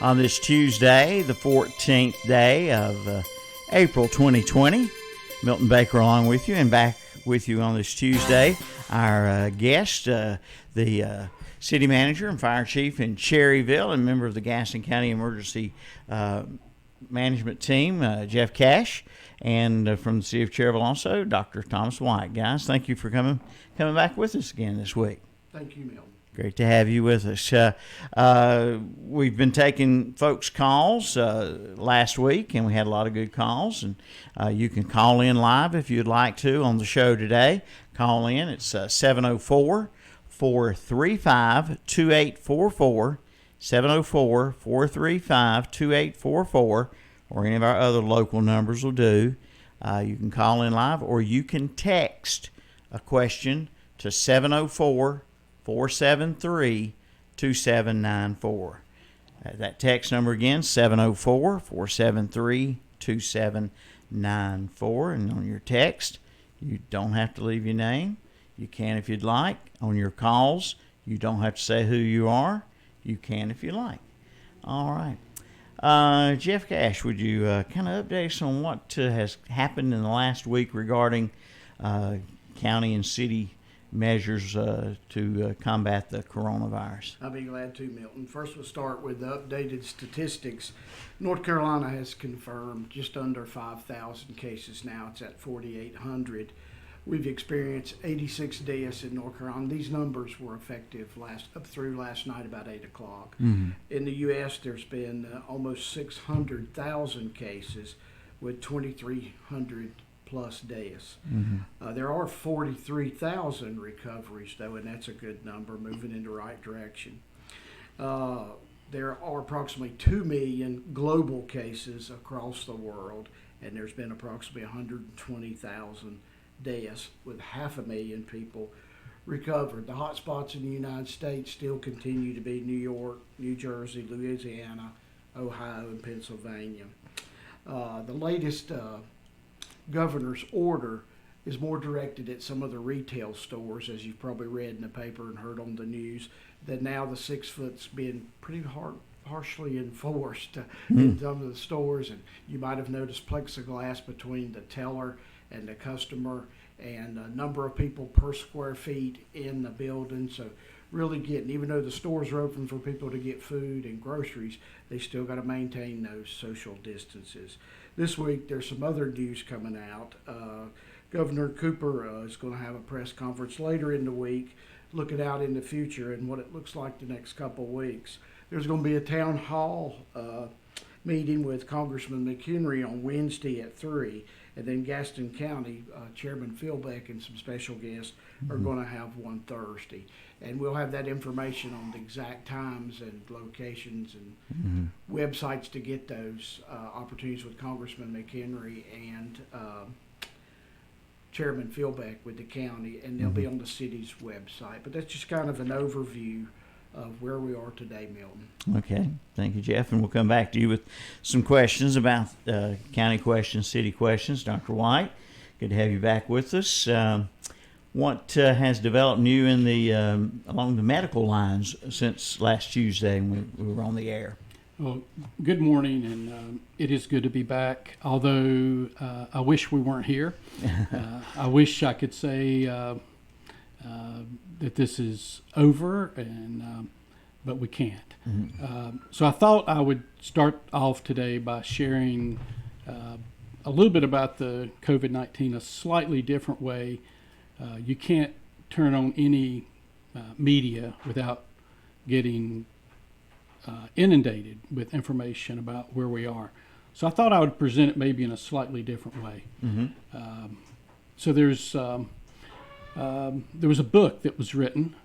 on this Tuesday, the 14th day of April 2020. Milton Baker along with you, and back with you on this Tuesday. Our guest, the city manager and fire chief in Cherryville and member of the Gaston County Emergency Management Team, Jeff Cash, and from the city of Cherryville also, Dr. Thomas White. Guys, thank you for coming back with us again this week. Thank you, Milton. Great to have you with us. We've been taking folks' calls last week, and we had a lot of good calls. And you can call in live if you'd like to on the show today. Call in. It's 704-435-2844, 704-435-2844, or any of our other local numbers will do. You can call in live, or you can text a question to 704-473-2794. That text number again, 704-473-2794. And on your text, you don't have to leave your name. You can if you'd like. On your calls, you don't have to say who you are. You can if you like. All right. Jeff Cash, would you kind of update us on what has happened in the last week regarding county and city measures to combat the coronavirus? I'll be glad to, Milton. First, we'll start with the updated statistics. North Carolina has confirmed just under 5,000 cases now. It's at 4,800. We've experienced 86 deaths in North Carolina. These numbers were effective up through last night about 8 o'clock. Mm-hmm. In the U.S., there's been almost 600,000 cases with 2,300 plus deaths. Mm-hmm. There are 43,000 recoveries, though, and that's a good number, moving in the right direction. There are approximately 2 million global cases across the world, and there's been approximately 120,000 deaths, with 500,000 people recovered. The hot spots in the United States still continue to be New York, New Jersey, Louisiana, Ohio, and Pennsylvania. The latest governor's order is more directed at some of the retail stores, as you've probably read in the paper and heard on the news, that now the 6 foot's being pretty harshly enforced in some of the stores. And you might have noticed plexiglass between the teller and the customer, and a number of people per square feet in the building. So really even though the stores are open for people to get food and groceries, they still got to maintain those social distances. This week, there's some other news coming out. Governor Cooper is going to have a press conference later in the week, looking out in the future and what it looks like the next couple of weeks. There's going to be a town hall meeting with Congressman McHenry on Wednesday at 3. And then Gaston County Chairman Philbeck and some special guests are going to have one Thursday. And we'll have that information on the exact times and locations and websites to get those opportunities with Congressman McHenry and Chairman Philbeck with the county, and they'll be on the city's website. But that's just kind of an overview of where we are today, Milton. Okay. Thank you, Jeff. And we'll come back to you with some questions about county questions, city questions. Dr. White, good to have you back with us. What has developed new in the along the medical lines since last Tuesday when we were on the air? Well, good morning, and it is good to be back, although I wish we weren't here. I wish I could say that this is over, but we can't. Mm-hmm. So I thought I would start off today by sharing a little bit about the COVID-19 a slightly different way. You can't turn on any media without getting inundated with information about where we are. So I thought I would present it maybe in a slightly different way. Mm-hmm. So there was a book that was written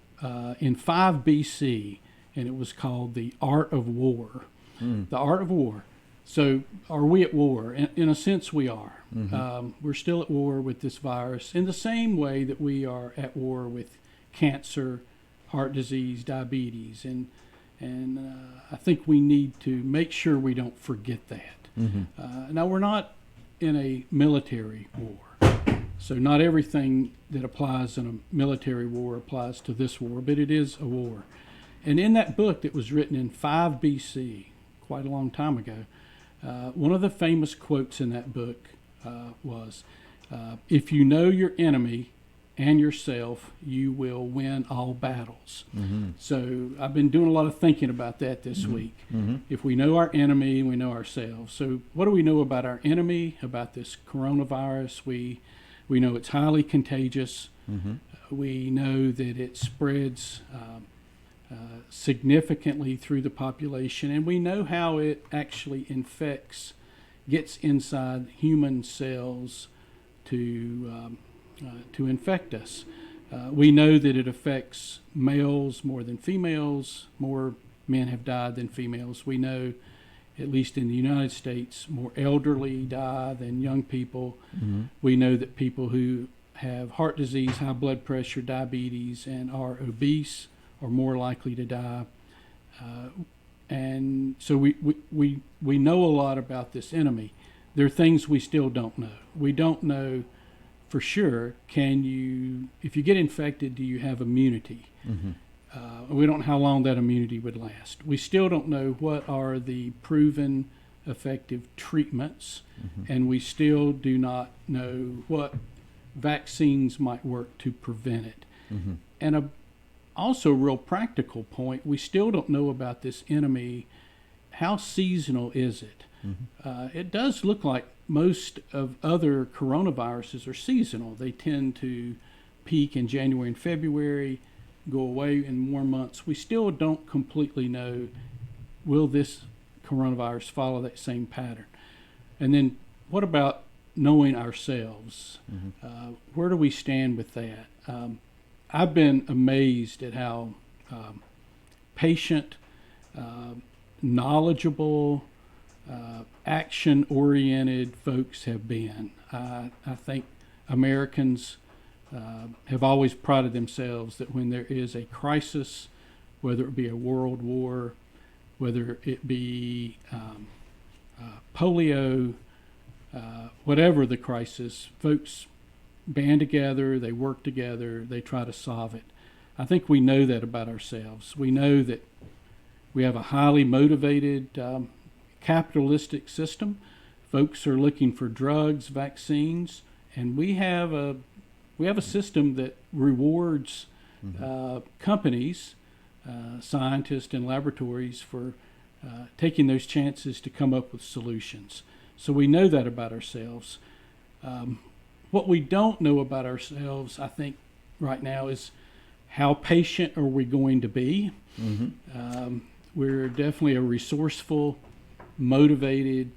in 5 BC, and it was called The Art of War. The Art of War. So are we at war? In a sense, we are. Mm-hmm. We're still at war with this virus in the same way that we are at war with cancer, heart disease, diabetes, and I think we need to make sure we don't forget that. Mm-hmm. Now, we're not in a military war. So not everything that applies in a military war applies to this war, but it is a war. And in that book that was written in 5 BC, quite a long time ago. One of the famous quotes in that book was, if you know your enemy and yourself, you will win all battles. Mm-hmm. So I've been doing a lot of thinking about that this week. Mm-hmm. If we know our enemy and we know ourselves. So what do we know about our enemy, about this coronavirus? We know it's highly contagious. Mm-hmm. We know that it spreads significantly through the population, and we know how it actually gets inside human cells to infect us. We know that it affects males more than females. More men have died than females. We know, at least in the United States, more elderly die than young people. Mm-hmm. We know that people who have heart disease, high blood pressure, diabetes, and are obese are more likely to die. And so we know a lot about this enemy. There are things we still don't know. We don't know for sure, if you get infected, do you have immunity? Mm-hmm. We don't know how long that immunity would last. We still don't know what are the proven effective treatments, Mm-hmm. and we still do not know what vaccines might work to prevent it. Mm-hmm. And also a real practical point, we still don't know about this enemy. How seasonal is it? Mm-hmm. It does look like most of other coronaviruses are seasonal. They tend to peak in January and February, go away in warm months. We still don't completely know, will this coronavirus follow that same pattern? And then what about knowing ourselves? Mm-hmm. Where do we stand with that? I've been amazed at how patient, knowledgeable, action-oriented folks have been. I think Americans have always prided themselves that when there is a crisis, whether it be a world war, whether it be polio, whatever the crisis, folks band together, they work together, they try to solve it. I think we know that about ourselves. We know that we have a highly motivated capitalistic system. Folks are looking for drugs, vaccines, and we have a system that rewards companies, scientists, and laboratories for taking those chances to come up with solutions. So we know that about ourselves. What we don't know about ourselves, I think, right now is how patient are we going to be? Mm-hmm. We're definitely a resourceful, motivated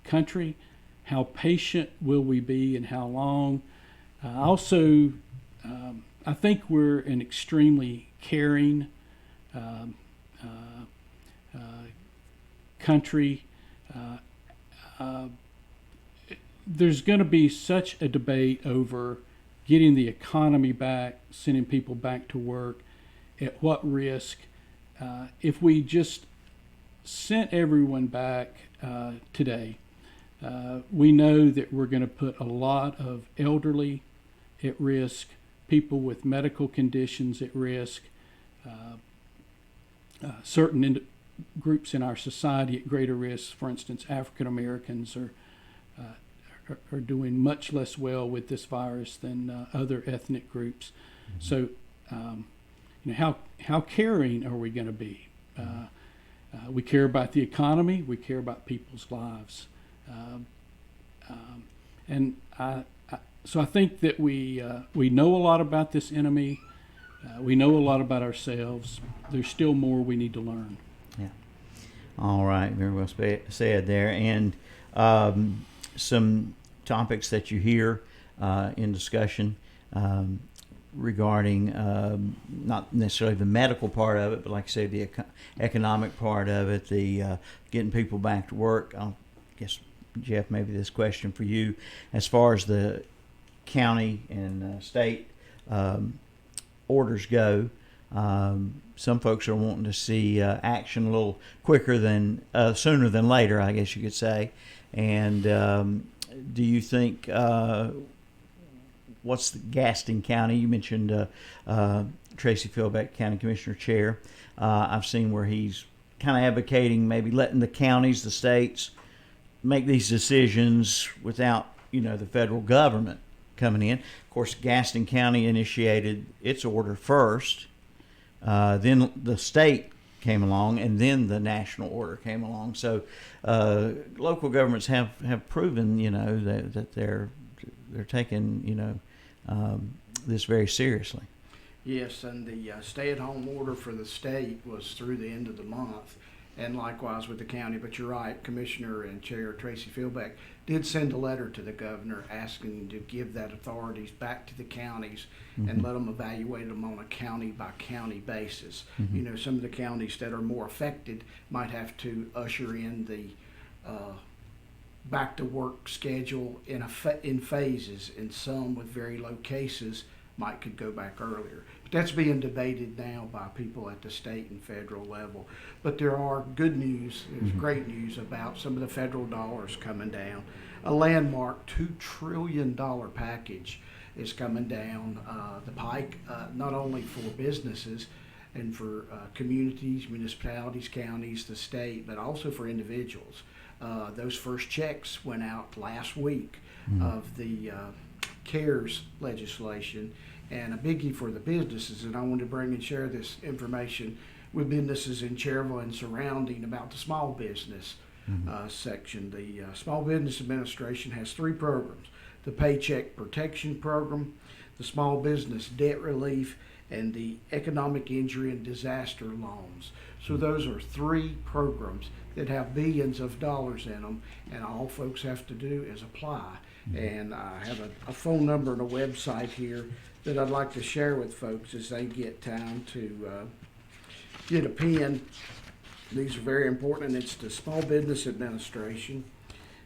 country. How patient will we be and how long? Also, I think we're an extremely caring country. There's going to be such a debate over getting the economy back, sending people back to work, at what risk. If we just sent everyone back today, we know that we're going to put a lot of elderly at risk, people with medical conditions at risk, certain groups in our society at greater risk. For instance, African Americans are doing much less well with this virus than other ethnic groups. So, how caring are we going to be? We care about the economy. We care about people's lives, so I think that we know a lot about this enemy. We know a lot about ourselves. There's still more we need to learn. Yeah. All right. Very well said there. And some topics that you hear in discussion regarding not necessarily the medical part of it, but like I say, the economic part of it, the getting people back to work. I guess, Jeff, maybe this question for you. As far as the county and state orders go, some folks are wanting to see action a little quicker than sooner than later, I guess you could say. And do you think what's the Gaston County? You mentioned Tracy Philbeck, County Commissioner Chair. I've seen where he's kind of advocating maybe letting the counties, the states, make these decisions without, the federal government coming in. Of course, Gaston County initiated its order first, then the state came along, and then the national order came along. So local governments have proven, that they're taking, this very seriously. Yes, and the stay-at-home order for the state was through the end of the month, and likewise with the county. But you're right, Commissioner and Chair Tracy Philbeck did send a letter to the governor asking to give that authorities back to the counties and let them evaluate them on a county-by-county basis. Some of the counties that are more affected might have to usher in the back-to-work schedule in phases, and some with very low cases could go back earlier. But that's being debated now by people at the state and federal level. But there are good news, there's great news about some of the federal dollars coming down. A landmark $2 trillion package is coming down the pike, not only for businesses and for communities, municipalities, counties, the state, but also for individuals. Those first checks went out last week of the CARES legislation, and a biggie for the businesses. And I want to bring and share this information with businesses in Cherryville and surrounding about the small business section. The Small Business Administration has 3 programs: the Paycheck Protection Program, the Small Business Debt Relief, and the Economic Injury and Disaster Loans. So those are 3 programs that have billions of dollars in them, and all folks have to do is apply. And I have a phone number and a website here that I'd like to share with folks as they get time to get a pen. These are very important, and it's the Small Business Administration.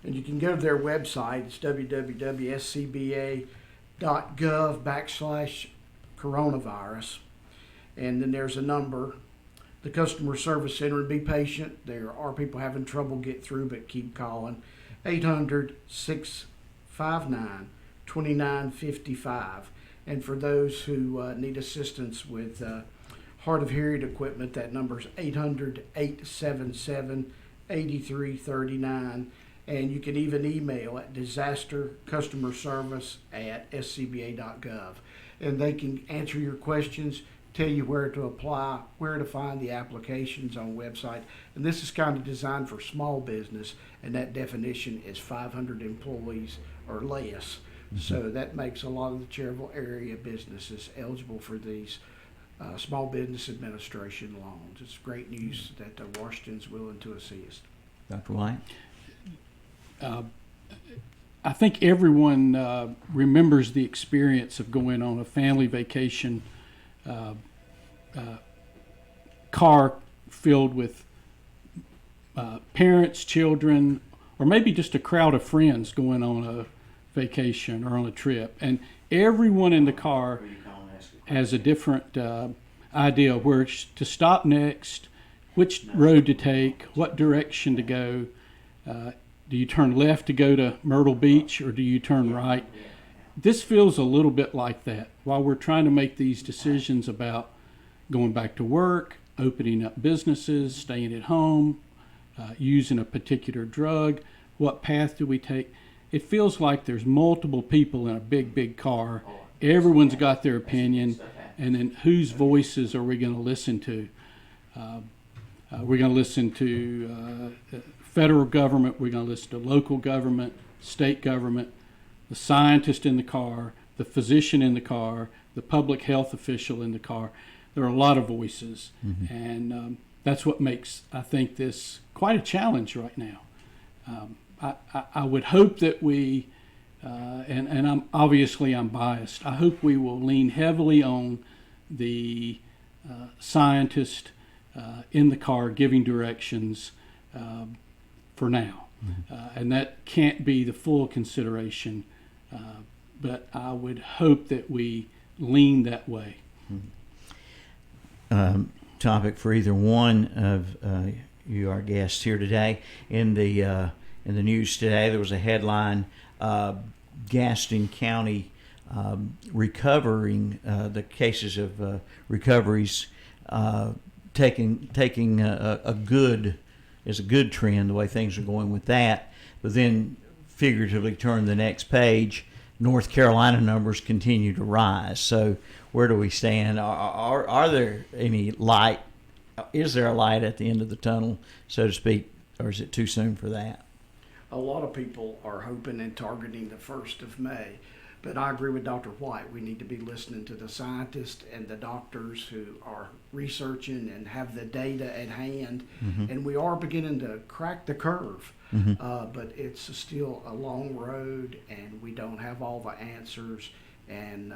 And you can go to their website. It's www.scba.gov/coronavirus. And then there's a number, the Customer Service Center, and be patient. There are people having trouble get through, but keep calling. 800-659-2955. And for those who need assistance with hard of hearing equipment, that number is 800-877-8339. And you can even email at disastercustomerservice@scba.gov. And they can answer your questions, tell you where to apply, where to find the applications on the website. And this is kind of designed for small business, and that definition is 500 employees or less. So that makes a lot of the Cherryville area businesses eligible for these Small Business Administration loans. It's great news that Washington's willing to assist. Dr. White? I think everyone remembers the experience of going on a family vacation, car filled with parents, children, or maybe just a crowd of friends going on a vacation or on a trip. And everyone in the car has a different idea of where to stop next, which road to take, what direction to go. Do you turn left to go to Myrtle Beach, or do you turn right? This feels a little bit like that. While we're trying to make these decisions about going back to work, opening up businesses, staying at home, using a particular drug, what path do we take? It feels like there's multiple people in a big, big car. Everyone's got their opinion, and then whose voices are we going to listen to? We're going to listen to federal government, we're going to listen to local government, state government, the scientist in the car, the physician in the car, the public health official in the car. There are a lot of voices, and that's what makes, I think, this quite a challenge right now. I would hope that we, and I'm biased, I hope we will lean heavily on the scientist in the car giving directions for now. And that can't be the full consideration, but I would hope that we lean that way. Topic for either one of you, our guests here today. In the news today, there was a headline: Gaston County recovering the cases of recoveries taking a good is a good trend the way things are going with that, but then figuratively turn the next page. North Carolina numbers continue to rise. So where do we stand? Are there any light? Is there a light at the end of the tunnel, so to speak, or is it too soon for that? A lot of people are hoping and targeting the 1st of May. But I agree with Dr. White. We need to be listening to the scientists and the doctors who are researching and have the data at hand. And we are beginning to crack the curve. But it's still a long road, and we don't have all the answers. And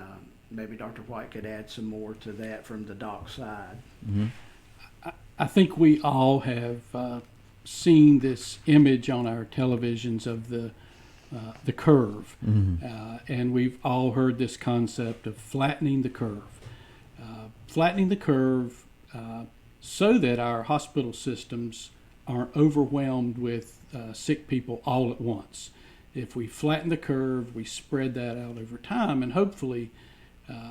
maybe Dr. White could add some more to that from the doc side. I think we all have seen this image on our televisions of the curve, and we've all heard this concept of flattening the curve. Flattening the curve so that our hospital systems aren't overwhelmed with sick people all at once. If we flatten the curve, we spread that out over time, and hopefully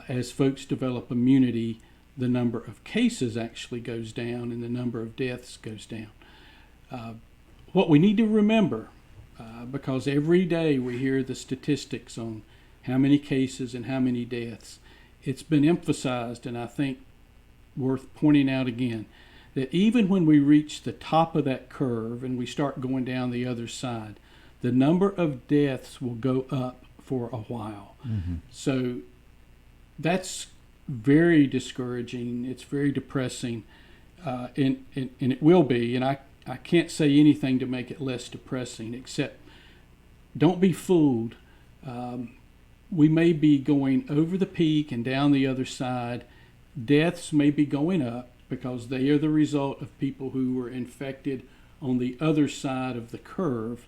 as folks develop immunity, the number of cases actually goes down and the number of deaths goes down. What we need to remember, because every day we hear the statistics on how many cases and how many deaths, it's been emphasized, and I think worth pointing out again, that even when we reach the top of that curve and we start going down the other side, the number of deaths will go up for a while. So that's very discouraging. It's very depressing, and it will be. And I can't say anything to make it less depressing, except don't be fooled. We may be going over the peak and down the other side. Deaths may be going up because they are the result of people who were infected on the other side of the curve.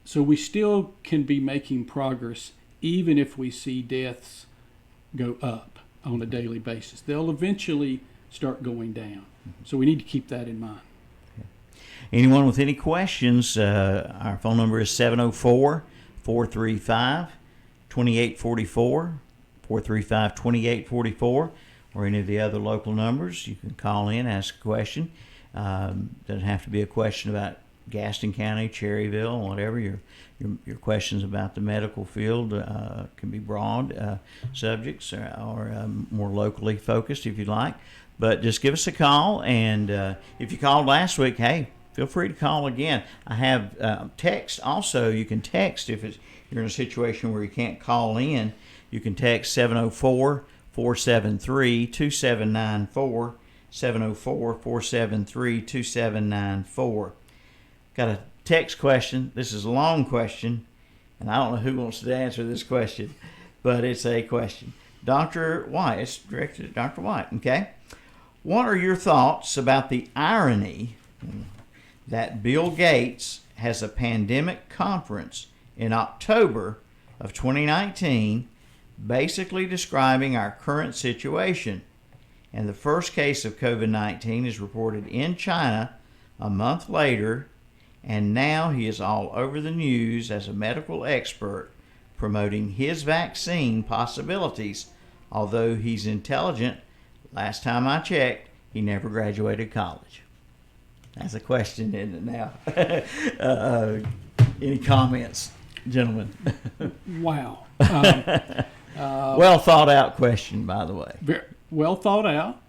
So we still can be making progress even if we see deaths go up on a daily basis. They'll eventually start going down. So we need to keep that in mind. Anyone with any questions, our phone number is 704-435-2844, 435-2844, or any of the other local numbers. You can call in, ask a question. Doesn't have to be a question about Gaston County, Cherryville, whatever. Your questions about the medical field can be broad subjects or more locally focused if you'd like. But just give us a call, and if you called last week, hey, feel free to call again. I have text also. You can text if you're in a situation where you can't call in. You can text 704-473-2794, 704-473-2794. Got a text question. This is a long question, and I don't know who wants to answer this question, but it's a question. Dr. White, it's directed at Dr. White, okay? What are your thoughts about the irony that Bill Gates has a pandemic conference in October of 2019 basically describing our current situation, and the first case of COVID-19 is reported in China a month later, and now he is all over the news as a medical expert promoting his vaccine possibilities, although he's intelligent. Last time I checked, he never graduated college. That's a question, isn't it now? Any comments, gentlemen? Wow. Well thought out question, by the way. Very well thought out.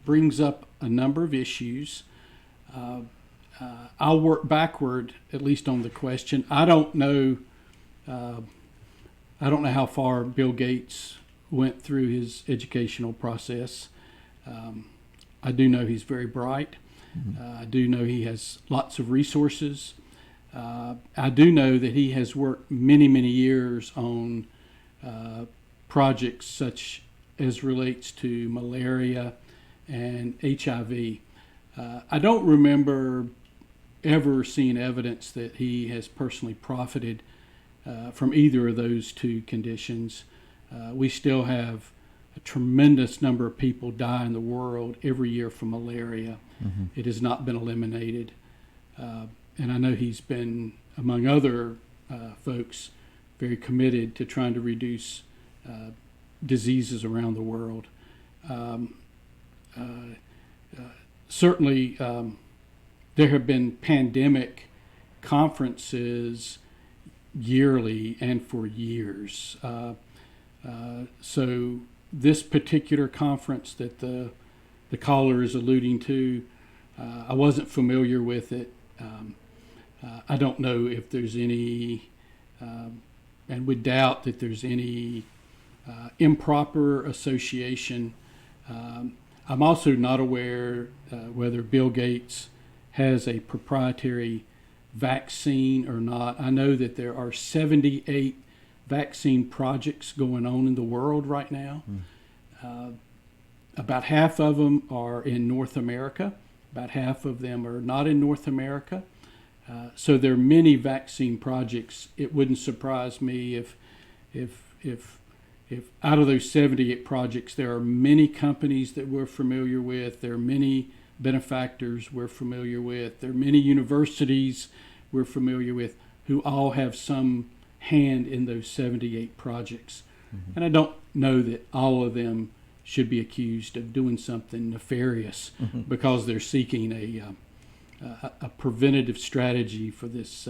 Brings up a number of issues. I'll work backward, at least on the question. I don't know how far Bill Gates went through his educational process. I do know he's very bright. I do know he has lots of resources. I do know that he has worked many, many years on projects such as relates to malaria and HIV. I don't remember ever seeing evidence that he has personally profited from either of those two conditions. We still have a tremendous number of people die in the world every year from malaria. It has not been eliminated. And I know he's been, among other folks, very committed to trying to reduce diseases around the world. certainly there have been pandemic conferences yearly and for years. So this particular conference that the caller is alluding to, I wasn't familiar with it. I don't know if there's any, and would doubt that there's any improper association. I'm also not aware whether Bill Gates has a proprietary vaccine or not. I know that there are 78 vaccine projects going on in the world right now. About half of them are in North America. About half of them are not in North America. So there are many vaccine projects. It wouldn't surprise me if out of those 78 projects, there are many companies that we're familiar with. There are many benefactors we're familiar with. There are many universities we're familiar with who all have some hand in those 78 projects. And I don't know that all of them should be accused of doing something nefarious because they're seeking a preventative strategy for this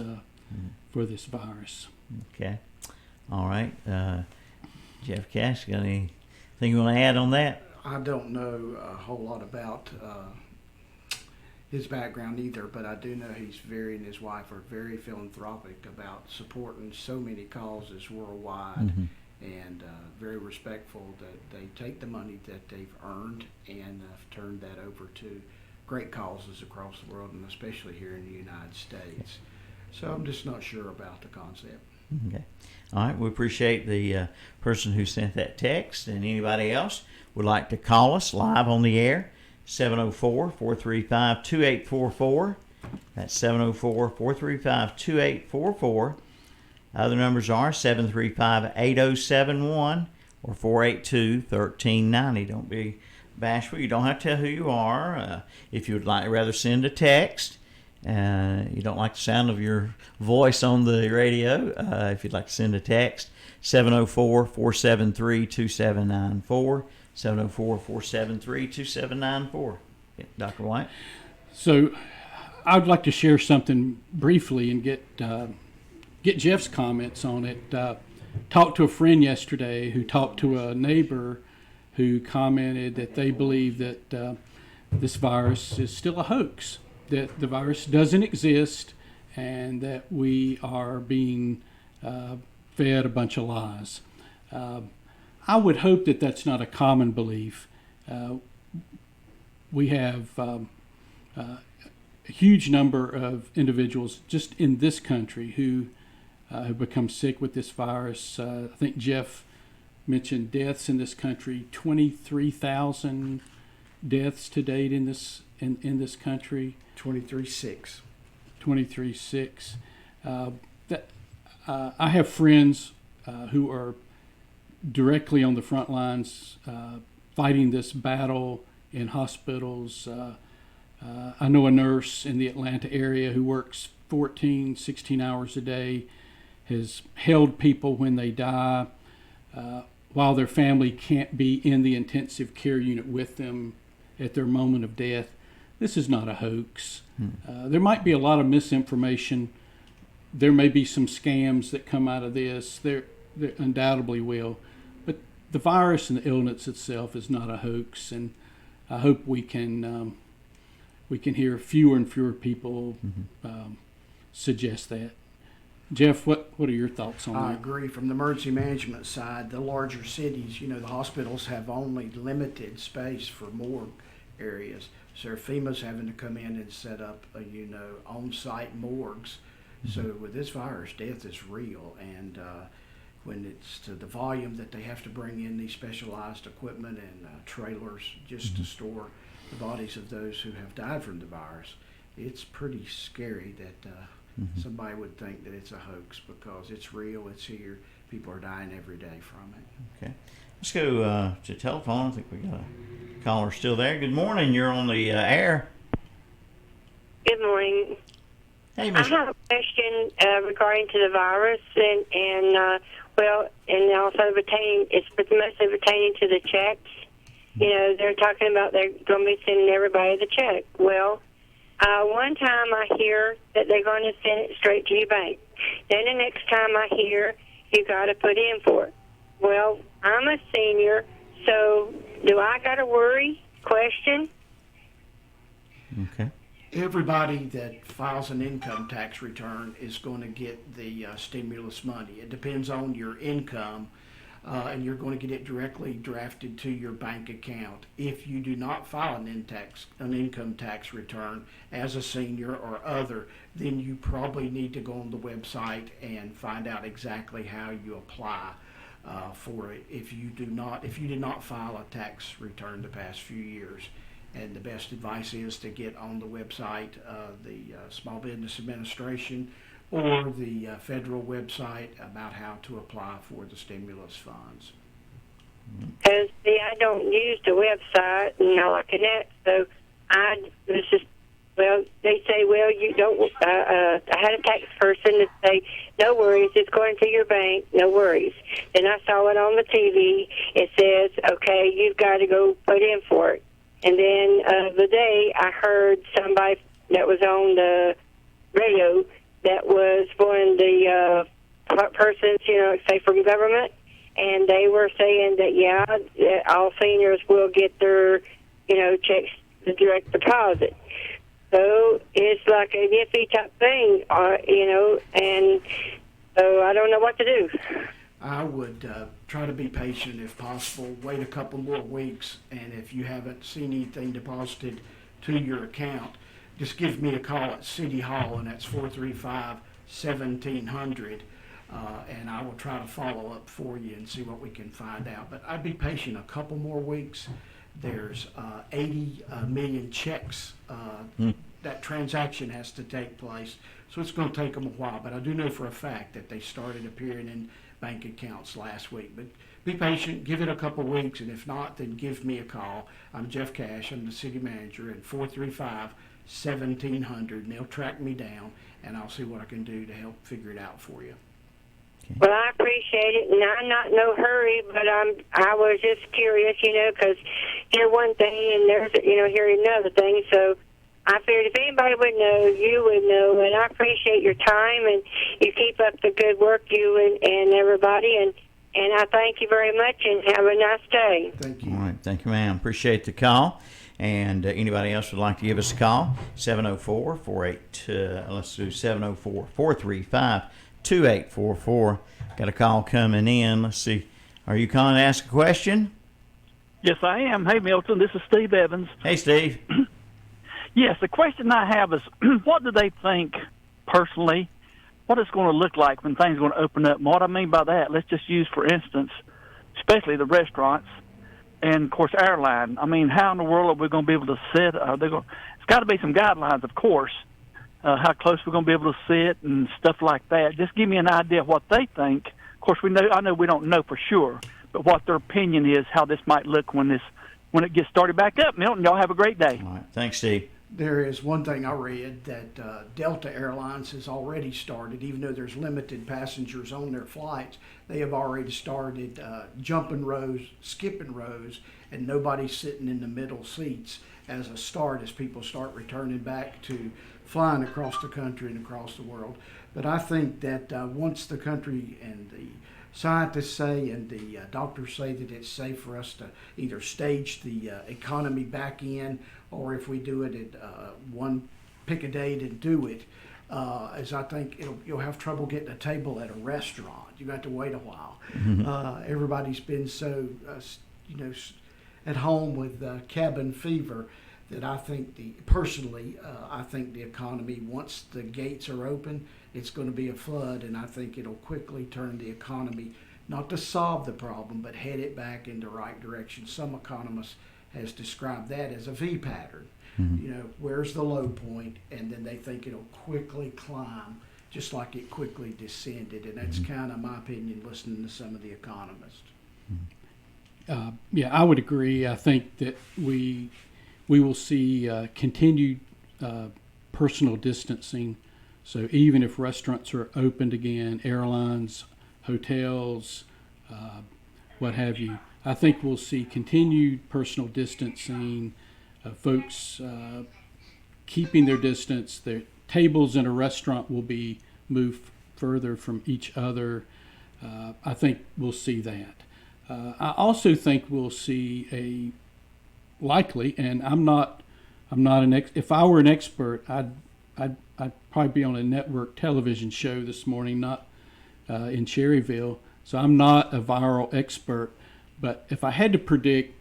virus. Okay. All right. Jeff Cash, got anything you want to add on that? I don't know a whole lot about his background either, but I do know he's and his wife are very philanthropic about supporting so many causes worldwide, and very respectful that they take the money that they've earned and turned that over to great causes across the world, and especially here in the United States. So I'm just not sure about the concept. Okay. All right. We appreciate the person who sent that text, and anybody else would like to call us live on the air, 704-435-2844. That's 704-435-2844. Other numbers are 735-8071 or 482-1390. Don't be bashful. You don't have to tell who you are. If you would rather send a text, you don't like the sound of your voice on the radio, if you'd like to send a text, 704-473-2794, 704-473-2794. Dr. White? So I'd like to share something briefly and get Jeff's comments on it. Talked to a friend yesterday who talked to a neighbor who commented that they believe that this virus is still a hoax, that the virus doesn't exist, and that we are being fed a bunch of lies. I would hope that that's not a common belief. We have a huge number of individuals just in this country who have become sick with this virus. I think Jeff mentioned deaths in this country, 23,000 deaths to date in this country. 23.6. 23.6. I have friends who are directly on the front lines fighting this battle in hospitals. I know a nurse in the Atlanta area who works 14, 16 hours a day, has held people when they die while their family can't be in the intensive care unit with them at their moment of death. This is not a hoax. There might be a lot of misinformation. There may be some scams that come out of this. There undoubtedly will. But the virus and the illness itself is not a hoax, and I hope we can hear fewer and fewer people suggest that. Jeff, what are your thoughts on that? I agree. From the emergency management side, the larger cities, the hospitals have only limited space for morgue areas. So FEMA's having to come in and set up, on-site morgues. So with this virus, death is real, and when it's to the volume that they have to bring in these specialized equipment and trailers just to store the bodies of those who have died from the virus, it's pretty scary that somebody would think that it's a hoax, because it's real, it's here, people are dying every day from it. Okay. Let's go to telephone. I think we got a caller still there. Good morning. You're on the air. Good morning. Hey, I Miss. have a question regarding to the virus, and also it's mostly pertaining to the checks. they're talking about they're going to be sending everybody the check. Well, one time I hear that they're going to send it straight to your bank. Then the next time I hear you got to put in for it. Well, I'm a senior, so do I got to worry? Question. Okay. Everybody that files an income tax return is going to get the stimulus money. It depends on your income, and you're going to get it directly drafted to your bank account. If you do not file an income tax return as a senior or other, then you probably need to go on the website and find out exactly how you apply for it. If you did not file a tax return the past few years. And the best advice is to get on the website, the Small Business Administration or the federal website about how to apply for the stimulus funds. And see, I don't use the website and all like that, so they say, well, you don't, I had a tax person that say, no worries, it's going to your bank, no worries. Then I saw it on the TV, it says, okay, you've got to go put in for it. And then the day I heard somebody that was on the radio that was one of the persons, say from government, and they were saying that, all seniors will get their, checks, the direct deposit. So it's like a iffy type thing, and so I don't know what to do. I would try to be patient if possible. Wait a couple more weeks, and if you haven't seen anything deposited to your account, just give me a call at City Hall, and that's 435-1700, and I will try to follow up for you and see what we can find out. But I'd be patient a couple more weeks. There's 80 million checks. That transaction has to take place, so it's going to take them a while. But I do know for a fact that they started appearing in bank accounts last week. But be patient, give it a couple weeks, and if not, then give me a call. I'm Jeff Cash, I'm the city manager, at 435-1700, and they'll track me down, and I'll see what I can do to help figure it out for you. Okay. Well, I appreciate it, and I'm not in no hurry, but I was just curious, because hear one thing and there's, hear another thing, so I figured if anybody would know, you would know, and I appreciate your time, and you keep up the good work, you and everybody, and I thank you very much, and have a nice day. Thank you. All right. Thank you, ma'am. Appreciate the call. And anybody else would like to give us a call, 704-435-2844. Got a call coming in. Let's see. Are you calling to ask a question? Yes, I am. Hey, Milton, this is Steve Evans. Hey, Steve. Yes, the question I have is, what do they think, personally, what it's going to look like when things are going to open up? And what I mean by that, let's just use, for instance, especially the restaurants and, of course, airline. I mean, how in the world are we going to be able to sit? It's got to be some guidelines, of course, how close we're going to be able to sit and stuff like that. Just give me an idea of what they think. Of course, I know we don't know for sure, but what their opinion is, how this might look when it gets started back up. Milton, y'all have a great day. All right. Thanks, Steve. There is one thing I read that Delta Airlines has already started, even though there's limited passengers on their flights, they have already started jumping rows, skipping rows, and nobody's sitting in the middle seats as a start as people start returning back to flying across the country and across the world. But I think that once the country and the scientists say and the doctors say that it's safe for us to either stage the economy back in, or if we do it at pick a date and do it, as I think you'll have trouble getting a table at a restaurant. You got to wait a while. Everybody's been so at home with cabin fever that I think I think the economy, once the gates are open, it's going to be a flood, and I think it'll quickly turn the economy, not to solve the problem, but head it back in the right direction. Some economists has described that as a V pattern. Where's the low point, and then they think it'll quickly climb, just like it quickly descended, and that's kind of my opinion, listening to some of the economists. Yeah, I would agree. I think that we will see continued personal distancing. So even if restaurants are opened again, airlines, hotels, what have you, I think we'll see continued personal distancing, folks keeping their distance. Their tables in a restaurant will be moved further from each other. I think we'll see that. I also think we'll see a likely, and I'm not if I were an expert, I'd probably be on a network television show this morning, not in Cherryville. So I'm not a viral expert, but if I had to predict,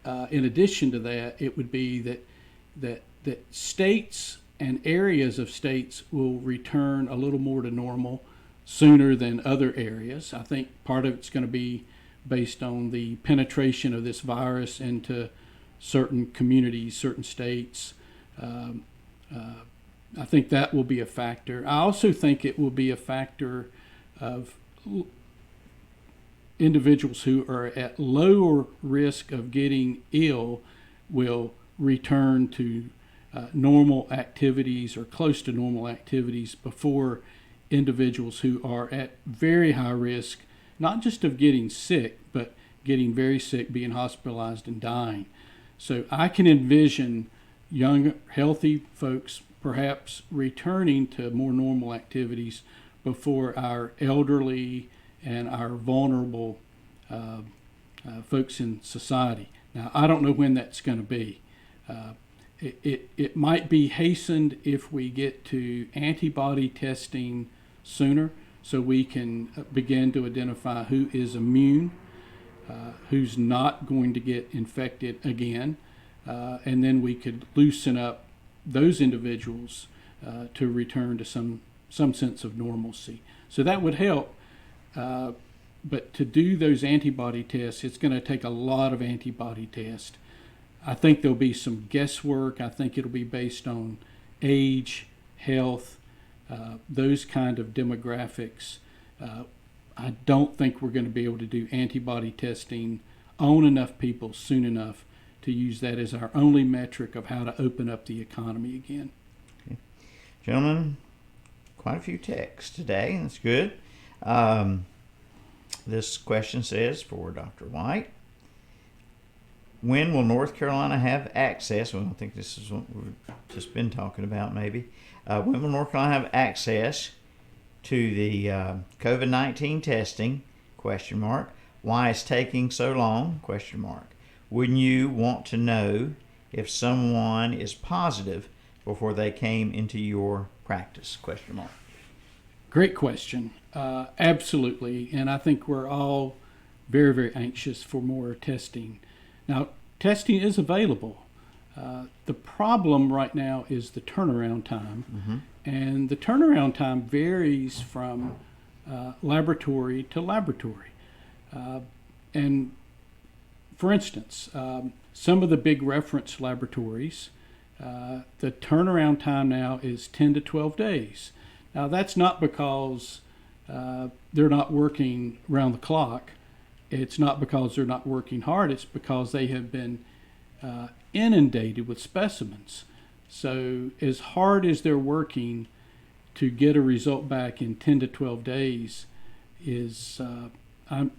in addition to that, it would be that states and areas of states will return a little more to normal sooner than other areas. I think part of it's going to be based on the penetration of this virus into certain communities, certain states. I think that will be a factor. I also think it will be a factor of individuals who are at lower risk of getting ill will return to normal activities or close to normal activities before individuals who are at very high risk, not just of getting sick, but getting very sick, being hospitalized and dying. So I can envision young, healthy folks perhaps returning to more normal activities before our elderly and our vulnerable folks in society. Now, I don't know when that's going to be. It might be hastened if we get to antibody testing sooner, so we can begin to identify who is immune, who's not going to get infected again, and then we could loosen up those individuals to return to some sense of normalcy. So that would help. But to do those antibody tests, it's going to take a lot of antibody tests. I think there'll be some guesswork. I think it'll be based on age, health, those kind of demographics. I don't think we're going to be able to do antibody testing on enough people soon enough to use that as our only metric of how to open up the economy again. Okay. Gentlemen, quite a few texts today, and that's good. This question says for Dr. White, when will North Carolina have access? Well, I think this is what we've just been talking about maybe. When will North Carolina have access to the COVID-19 testing? Question mark. Why is taking so long? Question mark. Wouldn't you want to know if someone is positive before they came into your practice? Question mark. Great question. Absolutely. And I think we're all very, very anxious for more testing. Now, testing is available. The problem right now is the turnaround time. Mm-hmm. And the turnaround time varies from laboratory to laboratory. And for instance, some of the big reference laboratories, the turnaround time now is 10 to 12 days. Now, that's not because they're not working around the clock. It's not because they're not working hard. It's because they have been inundated with specimens. So as hard as they're working to get a result back in 10 to 12 days is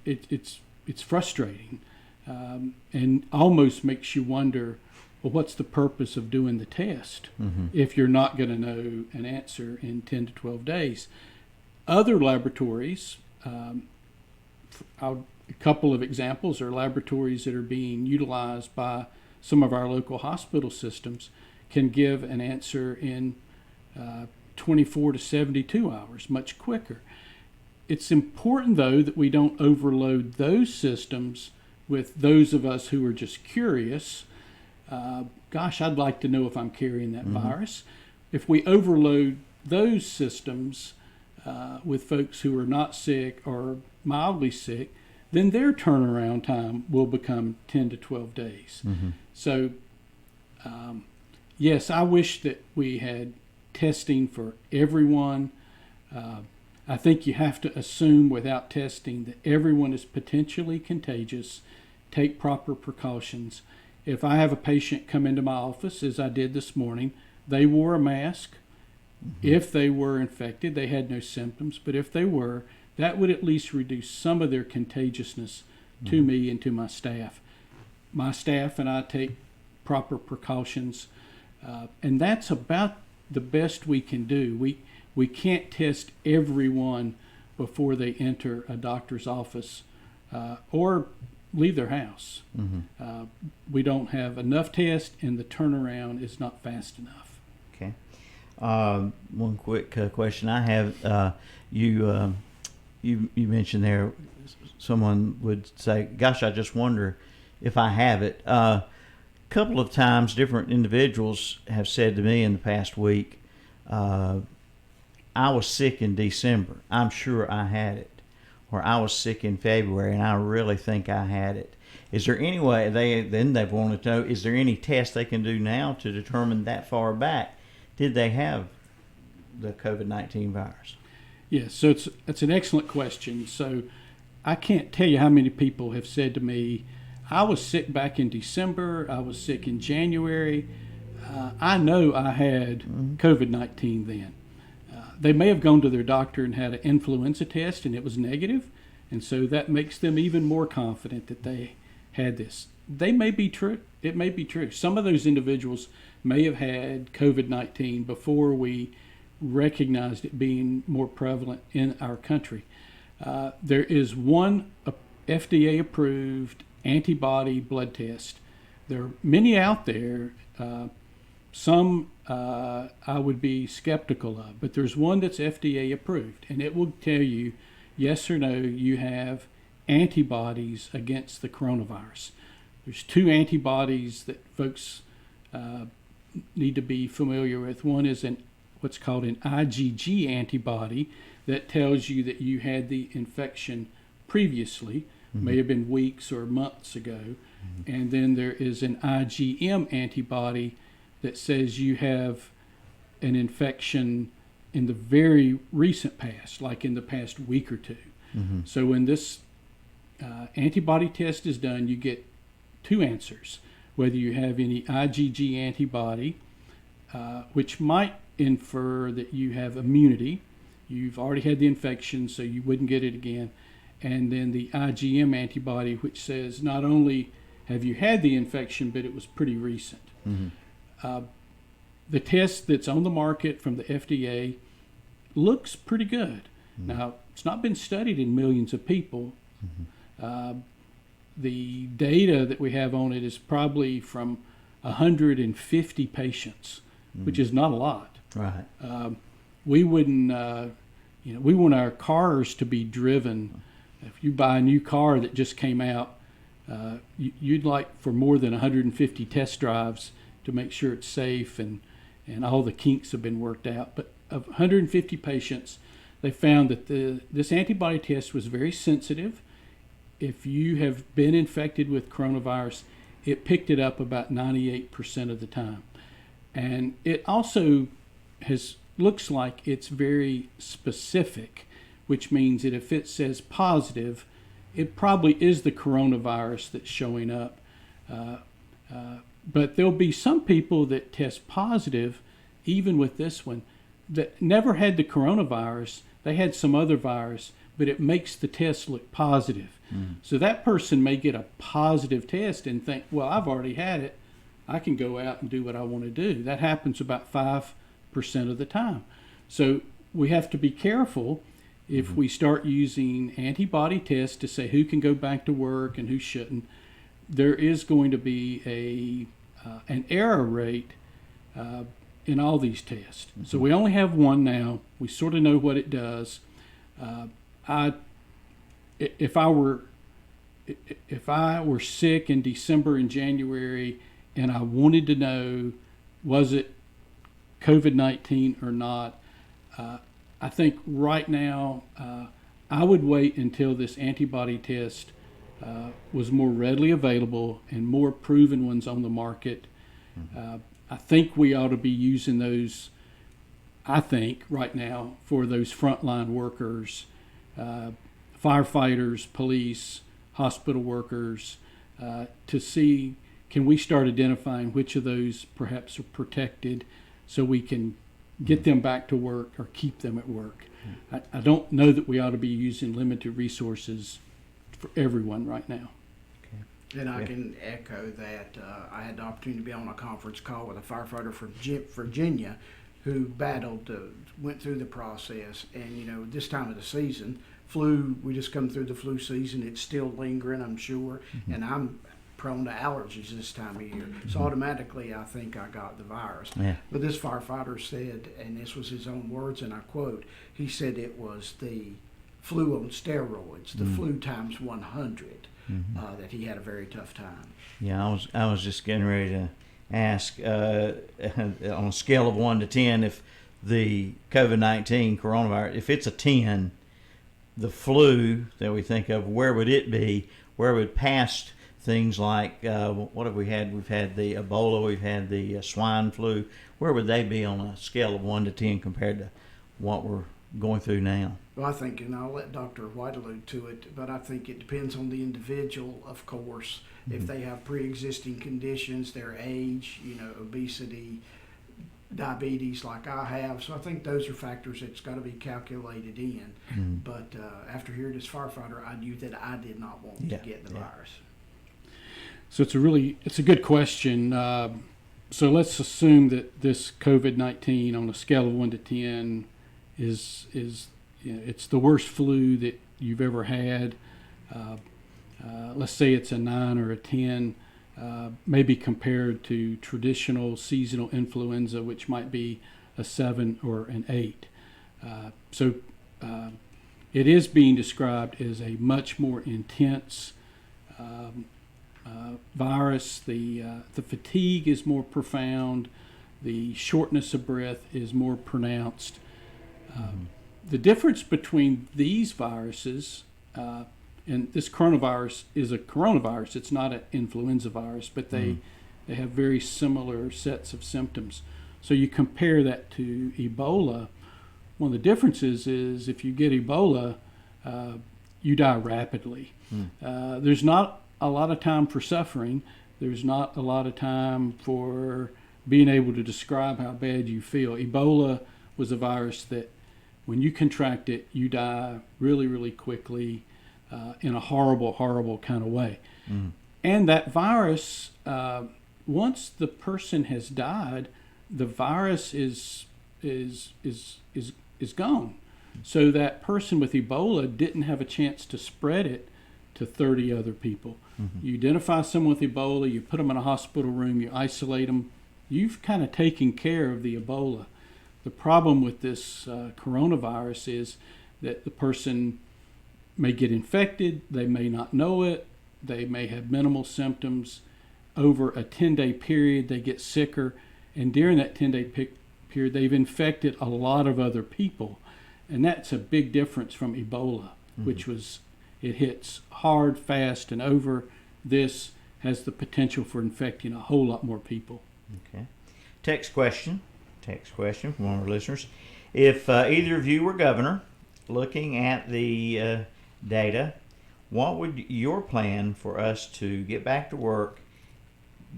it's frustrating and almost makes you wonder, well, what's the purpose of doing the test if you're not going to know an answer in 10 to 12 days? Other laboratories, a couple of examples are laboratories that are being utilized by some of our local hospital systems, can give an answer in 24 to 72 hours, much quicker. It's important, though, that we don't overload those systems with those of us who are just curious. Gosh, I'd like to know if I'm carrying that virus. If we overload those systems with folks who are not sick or mildly sick, then their turnaround time will become 10 to 12 days. So, yes, I wish that we had testing for everyone. I think you have to assume without testing that everyone is potentially contagious. Take proper precautions. If I have a patient come into my office, as I did this morning, they wore a mask. If they were infected, they had no symptoms, but if they were, that would at least reduce some of their contagiousness to me and to my staff. My staff and I take proper precautions, and that's about the best we can do. We can't test everyone before they enter a doctor's office or leave their house. We don't have enough tests, and the turnaround is not fast enough. Okay. One quick question I have. You mentioned there, someone would say, "Gosh, I just wonder if I have it." Couple of times, different individuals have said to me in the past week, "I was sick in December. I'm sure I had it," or "I was sick in February, and I really think I had it." Is there any way they've wanted to know? Is there any test they can do now to determine that far back? Did they have the COVID-19 virus? Yes, so it's an excellent question. So I can't tell you how many people have said to me, "I was sick back in December. I was sick in January. I know I had COVID-19 then." They may have gone to their doctor and had an influenza test and it was negative, and so that makes them even more confident that they had this. They may be true. It may be true. Some of those individuals may have had COVID-19 before we recognized it being more prevalent in our country. There is one FDA-approved antibody blood test. There are many out there. Some I would be skeptical of, but there's one that's FDA approved, and it will tell you yes or no you have antibodies against the coronavirus. There's two antibodies that folks need to be familiar with. One is what's called an IgG antibody that tells you that you had the infection previously, may have been weeks or months ago. And then there is an IgM antibody that says you have an infection in the very recent past, like in the past week or two. So when this antibody test is done, you get two answers: whether you have any IgG antibody, which might infer that you have immunity, you've already had the infection so you wouldn't get it again, and then the IgM antibody, which says not only have you had the infection, but it was pretty recent. The test that's on the market from the FDA looks pretty good. Now, it's not been studied in millions of people. The data that we have on it is probably from 150 patients, which is not a lot. Right. We wouldn't, we want our cars to be driven. If you buy a new car that just came out, you'd like for more than 150 test drives to make sure it's safe and all the kinks have been worked out. But of 150 patients, they found that this antibody test was very sensitive. If you have been infected with coronavirus, it picked it up about 98% of the time. And it also looks like it's very specific, which means that if it says positive, it probably is the coronavirus that's showing up. But there'll be some people that test positive, even with this one, that never had the coronavirus. They had some other virus, but it makes the test look positive. So that person may get a positive test and think, well, I've already had it. I can go out and do what I want to do. That happens about 5% of the time. So we have to be careful if we start using antibody tests to say who can go back to work and who shouldn't. There is going to be an error rate in all these tests. So we only have one now. We sort of know what it does. If I were sick in December and January and I wanted to know was it COVID-19 or not, I think right now I would wait until this antibody test was more readily available and more proven ones on the market. I think we ought to be using those, right now for those frontline workers, firefighters, police, hospital workers, to see, can we start identifying which of those perhaps are protected so we can get them back to work or keep them at work. I don't know that we ought to be using limited resources for everyone right now. And I can echo that. I had the opportunity to be on a conference call with a firefighter from Virginia who went through the process. And, this time of the season, we just come through the flu season. It's still lingering, I'm sure. Mm-hmm. And I'm prone to allergies this time of year. Mm-hmm. So automatically I think I got the virus. Yeah. But this firefighter said, and this was his own words, and I quote, he said it was the flu on steroids, the flu times 100. That he had a very tough time. Yeah, I was just getting ready to ask on a scale of 1 to 10 if the COVID-19 coronavirus, if it's a 10, the flu that we think of, where would it be? Where would past things like what have we had? We've had the Ebola, we've had the swine flu. Where would they be on a scale of 1 to 10 compared to what we're going through now? Well, I think, and I'll let Dr. White allude to it, but I think it depends on the individual, of course. Mm-hmm. If they have pre-existing conditions, their age, obesity, diabetes like I have. So I think those are factors that's got to be calculated in. Mm-hmm. But after hearing this firefighter, I knew that I did not want to get the virus. So it's a good question. So let's assume that this COVID-19 on a scale of 1 to 10 is it's the worst flu that you've ever had. Let's say it's a 9 or a 10, maybe compared to traditional seasonal influenza, which might be a 7 or an 8. So it is being described as a much more intense virus. The fatigue is more profound. The shortness of breath is more pronounced. The difference between these viruses, and this coronavirus is a coronavirus, it's not an influenza virus, but they have very similar sets of symptoms. So you compare that to Ebola. One of the differences is if you get Ebola, you die rapidly. There's not a lot of time for suffering. There's not a lot of time for being able to describe how bad you feel. Ebola was a virus that when you contract it, you die really, really quickly in a horrible, horrible kind of way. And that virus, once the person has died, the virus is gone. So that person with Ebola didn't have a chance to spread it to 30 other people. You identify someone with Ebola, you put them in a hospital room, you isolate them. You've kind of taken care of the Ebola. The problem with this coronavirus is that the person may get infected, they may not know it, they may have minimal symptoms. Over a 10-day period, they get sicker, and during that 10-day period, they've infected a lot of other people. And that's a big difference from Ebola, which it hits hard, fast, and over. This has the potential for infecting a whole lot more people. Okay. Text question from one of our listeners. If either of you were governor, looking at the data, what would your plan for us to get back to work?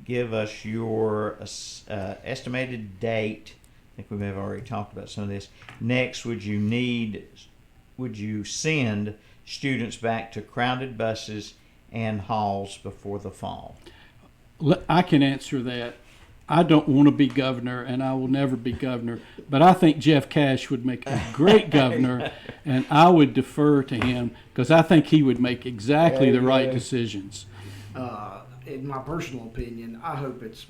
Give us your estimated date. I think we may have already talked about some of this. Next, would you send students back to crowded buses and halls before the fall? I can answer that. I don't want to be governor, and I will never be governor, but I think Jeff Cash would make a great governor, and I would defer to him because I think he would make exactly the right decisions. In my personal opinion, I hope it's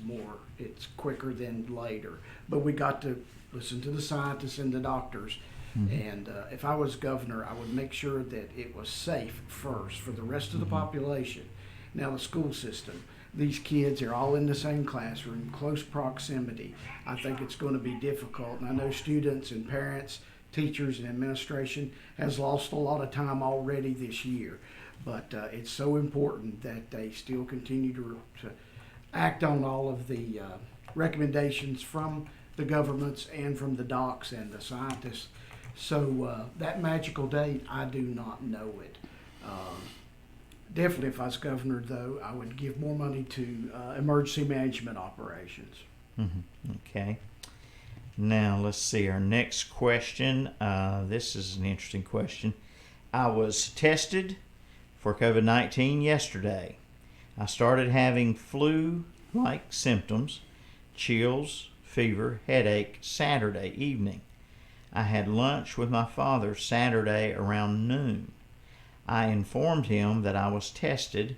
quicker than later, but we got to listen to the scientists and the doctors. And if I was governor, I would make sure that it was safe first for the rest of the population. Now, the school system, these kids are all in the same classroom, close proximity. I think it's going to be difficult. And I know students and parents, teachers and administration has lost a lot of time already this year. But it's so important that they still continue to act on all of the recommendations from the governments and from the docs and the scientists. So that magical date, I do not know it. Definitely, if I was governor, though, I would give more money to emergency management operations. Okay. Now, let's see. Our next question. This is an interesting question. I was tested for COVID-19 yesterday. I started having flu-like symptoms, chills, fever, headache Saturday evening. I had lunch with my father Saturday around noon. I informed him that I was tested.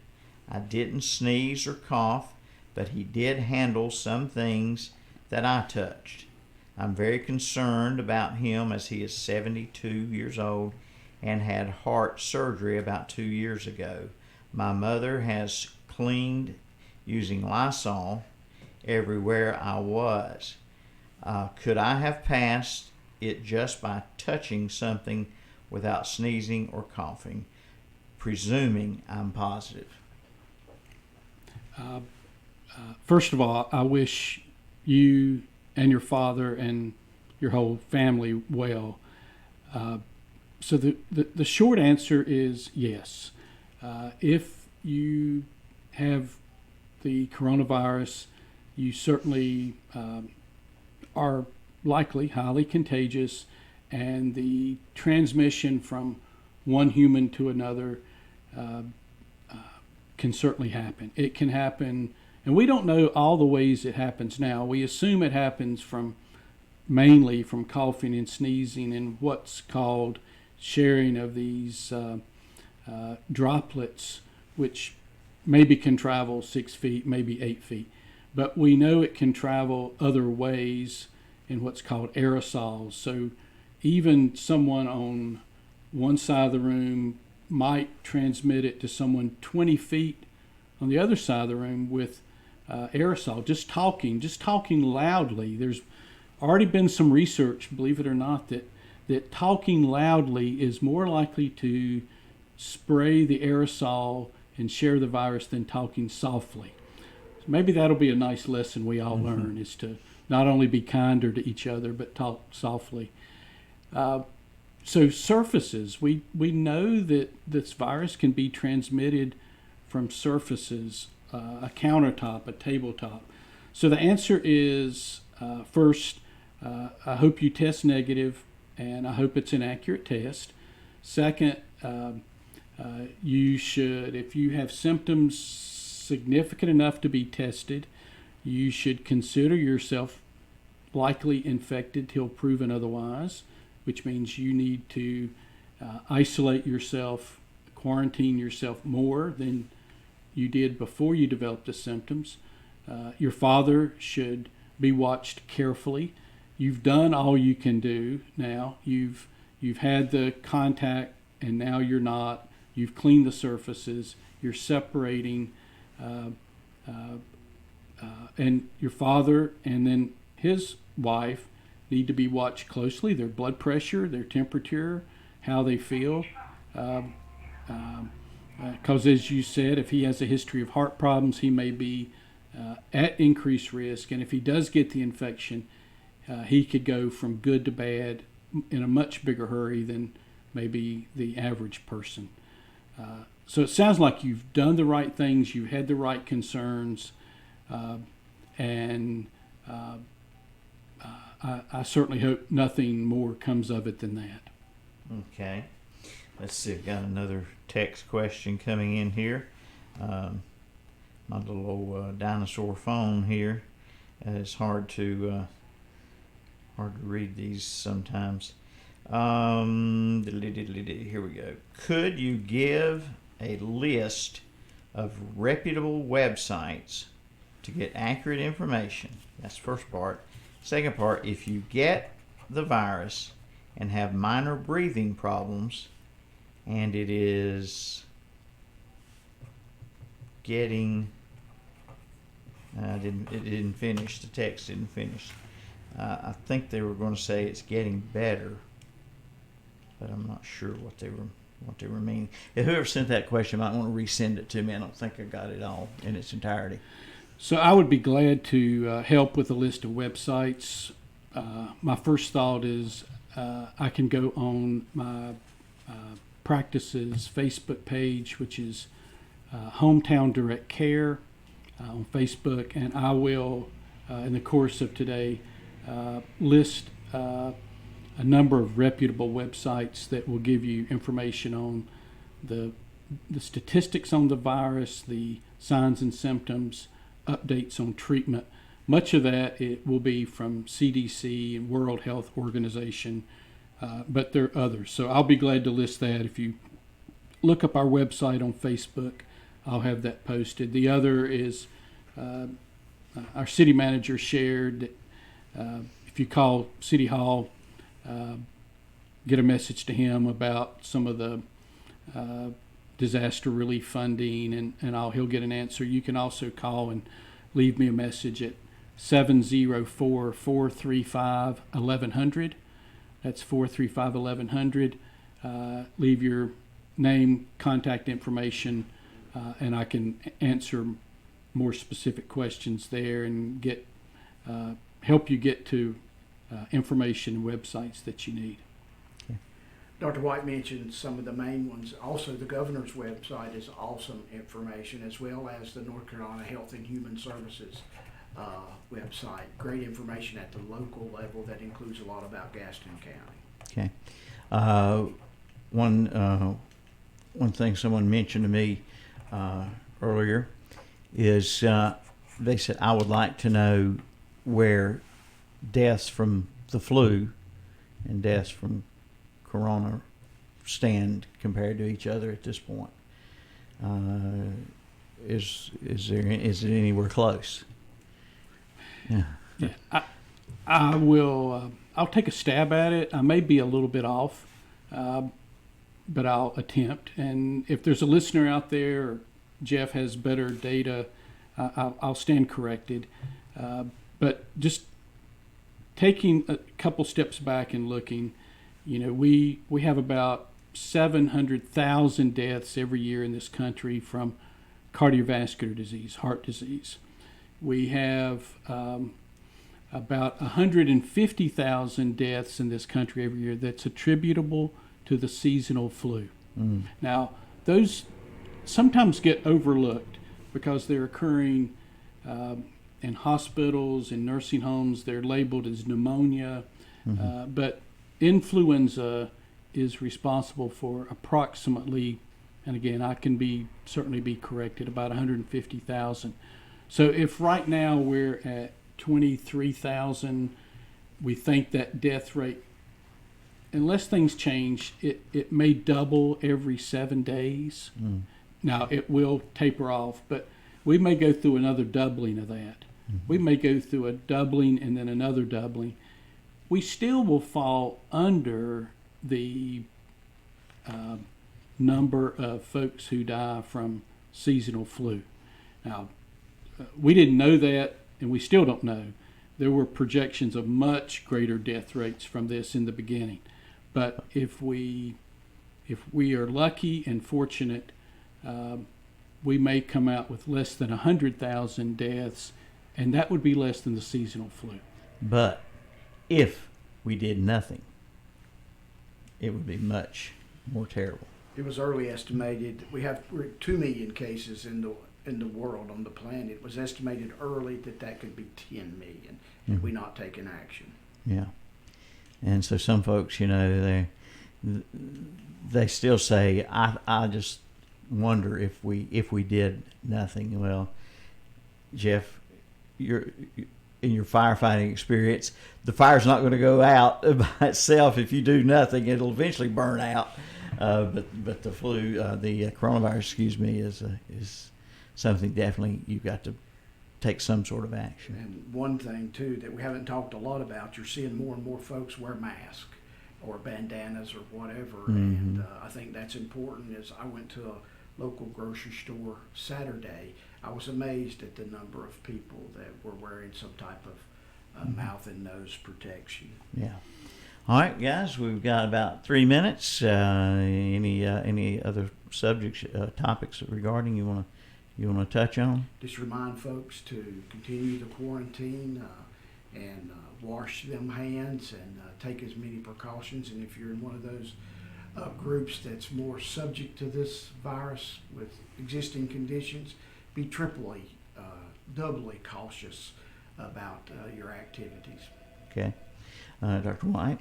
I didn't sneeze or cough, but he did handle some things that I touched. I'm very concerned about him as he is 72 years old and had heart surgery about 2 years ago. My mother has cleaned using Lysol everywhere I was. Could I have passed it just by touching something without sneezing or coughing, presuming I'm positive? First of all, I wish you and your father and your whole family well. So the short answer is yes. If you have the coronavirus, you certainly are likely highly contagious, and the transmission from one human to another can certainly happen. It can happen, and we don't know all the ways it happens now. We assume it happens mainly from coughing and sneezing and what's called sharing of these droplets, which maybe can travel 6 feet, maybe 8 feet. But we know it can travel other ways in what's called aerosols. So even someone on one side of the room might transmit it to someone 20 feet on the other side of the room with aerosol. Just talking loudly. There's already been some research, believe it or not, that talking loudly is more likely to spray the aerosol and share the virus than talking softly. So maybe that'll be a nice lesson we all learn, is to not only be kinder to each other, but talk softly. So surfaces, we know that this virus can be transmitted from surfaces, a countertop, a tabletop. So the answer is, first, I hope you test negative, and I hope it's an accurate test. Second, you should, if you have symptoms significant enough to be tested, you should consider yourself likely infected till proven otherwise, which means you need to isolate yourself, quarantine yourself more than you did before you developed the symptoms. Your father should be watched carefully. You've done all you can do now. You've had the contact, and now you're not. You've cleaned the surfaces. You're separating, and your father and then his wife need to be watched closely. Their blood pressure, their temperature, how they feel. Because as you said, if he has a history of heart problems, he may be at increased risk. And if he does get the infection, he could go from good to bad in a much bigger hurry than maybe the average person. So it sounds like you've done the right things, you had the right concerns, and I certainly hope nothing more comes of it than that. Okay. Let's see, I've got another text question coming in here. My little old dinosaur phone here. It's hard to read these sometimes. Here we go. Could you give a list of reputable websites to get accurate information? That's the first part. Second part, if you get the virus and have minor breathing problems and it is getting, it didn't finish, the text didn't finish. I think they were going to say it's getting better, but I'm not sure what they were meaning. If whoever sent that question might want to resend it to me. I don't think I got it all in its entirety. So I would be glad to help with a list of websites. My first thought is I can go on my practice's Facebook page, which is Hometown Direct Care on Facebook, and I will, in the course of today, list a number of reputable websites that will give you information on the the statistics on the virus, the signs and symptoms, updates on treatment. Much of that it will be from CDC and World Health Organization, but there are others. So I'll be glad to list that. If you look up our website on Facebook, I'll have that posted. The other is our city manager shared that if you call City Hall, get a message to him about some of the disaster relief funding, and he'll get an answer. You can also call and leave me a message at 704-435-1100. That's 435-1100. Leave your name, contact information, and I can answer more specific questions there and get help you get to information and websites that you need. Dr. White mentioned some of the main ones. Also, the governor's website is awesome information, as well as the North Carolina Health and Human Services website. Great information at the local level that includes a lot about Gaston County. Okay. One thing someone mentioned to me earlier is they said, I would like to know where deaths from the flu and deaths from corona stand compared to each other at this point. Is it anywhere close? Yeah. I will. I'll take a stab at it. I may be a little bit off, but I'll attempt. And if there's a listener out there, or Jeff has better data, I'll stand corrected. But just taking a couple steps back and looking, we have about 700,000 deaths every year in this country from cardiovascular disease, heart disease. We have about 150,000 deaths in this country every year that's attributable to the seasonal flu. Now, those sometimes get overlooked because they're occurring in hospitals and nursing homes. They're labeled as pneumonia, but influenza is responsible for approximately, and again, I can certainly be corrected, about 150,000. So if right now we're at 23,000, we think that death rate, unless things change, it may double every 7 days. Now, it will taper off, but we may go through another doubling of that. We may go through a doubling and then another doubling. We still will fall under the number of folks who die from seasonal flu. Now, we didn't know that, and we still don't know. There were projections of much greater death rates from this in the beginning. But if we are lucky and fortunate, we may come out with less than 100,000 deaths, and that would be less than the seasonal flu. But if we did nothing, it would be much more terrible. It was early estimated. We're 2 million cases in the world, on the planet. It was estimated early that could be 10 million if we not taken action. Yeah. And so some folks, they still say, I just wonder if we did nothing. Well, Jeff, in your firefighting experience, the fire's not going to go out by itself. If you do nothing, it'll eventually burn out. But the flu, the coronavirus, is something definitely you've got to take some sort of action. And one thing too that we haven't talked a lot about, you're seeing more and more folks wear masks or bandanas or whatever, and I think that's important. As I went to a local grocery store Saturday, I was amazed at the number of people that were wearing some type of mouth and nose protection. Yeah. All right, guys, we've got about 3 minutes. Any other subjects, topics regarding you want to touch on? Just remind folks to continue the quarantine and wash them hands and take as many precautions. And if you're in one of those groups that's more subject to this virus with existing conditions, be doubly cautious about your activities. Okay. Dr. White?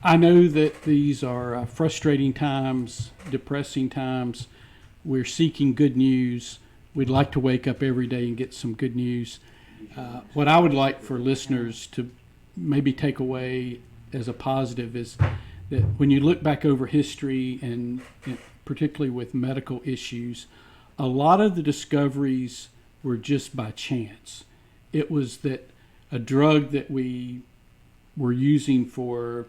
I know that these are frustrating times, depressing times. We're seeking good news. We'd like to wake up every day and get some good news. What I would like for listeners to maybe take away as a positive is that when you look back over history, and particularly with medical issues, a lot of the discoveries were just by chance. It was that a drug that we were using for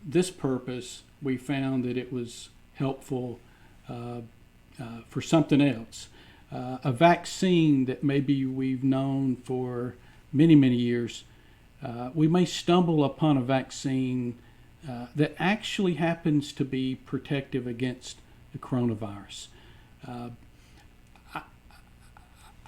this purpose, we found that it was helpful for something else. A vaccine that maybe we've known for many, many years, we may stumble upon a vaccine that actually happens to be protective against the coronavirus. I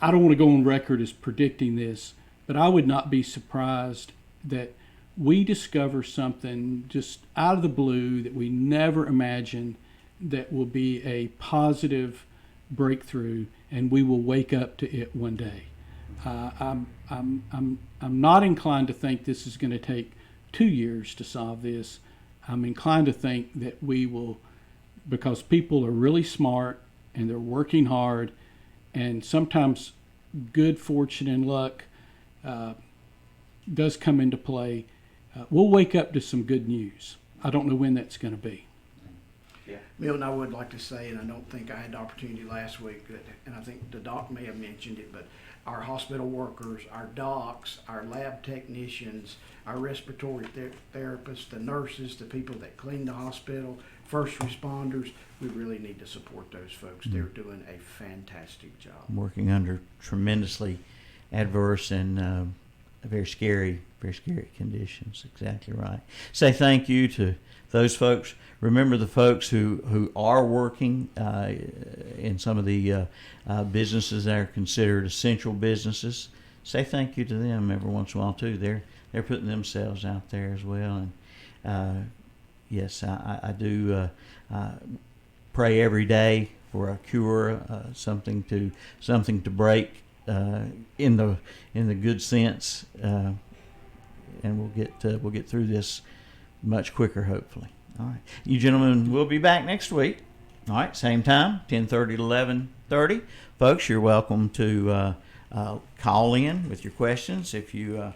don't want to go on record as predicting this, but I would not be surprised that we discover something just out of the blue that we never imagined that will be a positive breakthrough, and we will wake up to it one day. I'm not inclined to think this is going to take 2 years to solve this. I'm inclined to think that we will, because people are really smart and they're working hard, and sometimes good fortune and luck does come into play. We'll wake up to some good news. I don't know when that's going to be. Yeah. Milton, I would like to say, and I don't think I had the opportunity last week, and I think the doc may have mentioned it, but our hospital workers, our docs, our lab technicians, our respiratory therapists, the nurses, the people that clean the hospital, first responders, we really need to support those folks. They're doing a fantastic job. Working under tremendously adverse and very scary conditions. Exactly right. Say thank you to those folks. Remember the folks who are working in some of the businesses that are considered essential businesses. Say thank you to them every once in a while too. They're putting themselves out there as well. And yes, I do pray every day for a cure, something to break in the good sense, and we'll get through this much quicker, hopefully. All right, you gentlemen, we'll be back next week. All right, same time, 10:30 to 11:30. Folks, you're welcome to call in with your questions. If you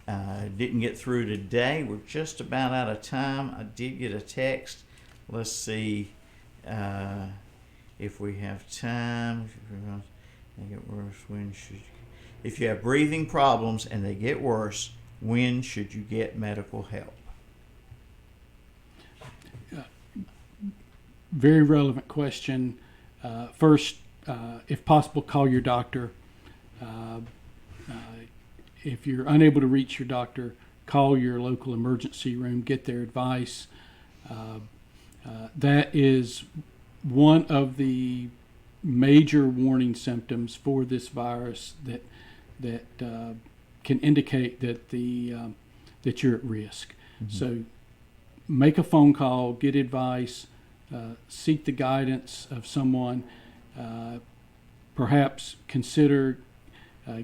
didn't get through today, we're just about out of time. I did get a text. Let's see if we have time. They get worse. If you have breathing problems and they get worse, when should you get medical help? Very relevant question. First, if possible, call your doctor. If you're unable to reach your doctor, call your local emergency room, get their advice. That is one of the major warning symptoms for this virus that can indicate that that you're at risk. Mm-hmm. So make a phone call, get advice, seek the guidance of someone. Perhaps consider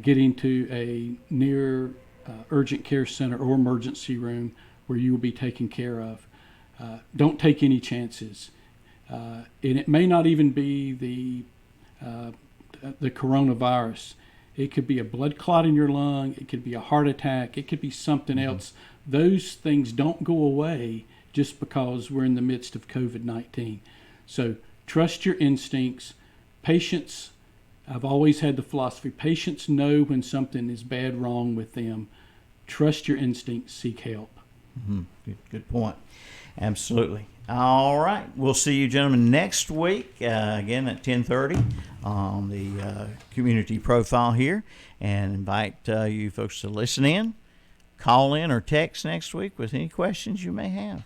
getting to a near urgent care center or emergency room where you will be taken care of. Don't take any chances. And it may not even be the coronavirus. It could be a blood clot in your lung. It could be a heart attack. It could be something else. Those things don't go away just because we're in the midst of COVID-19. So trust your instincts. Patients, I've always had the philosophy, patients know when something is bad wrong with them. Trust your instincts, seek help. Mm-hmm. Good point. Absolutely. All right. We'll see you gentlemen next week, again at 10:30 on the community profile here, and invite you folks to listen in, call in, or text next week with any questions you may have.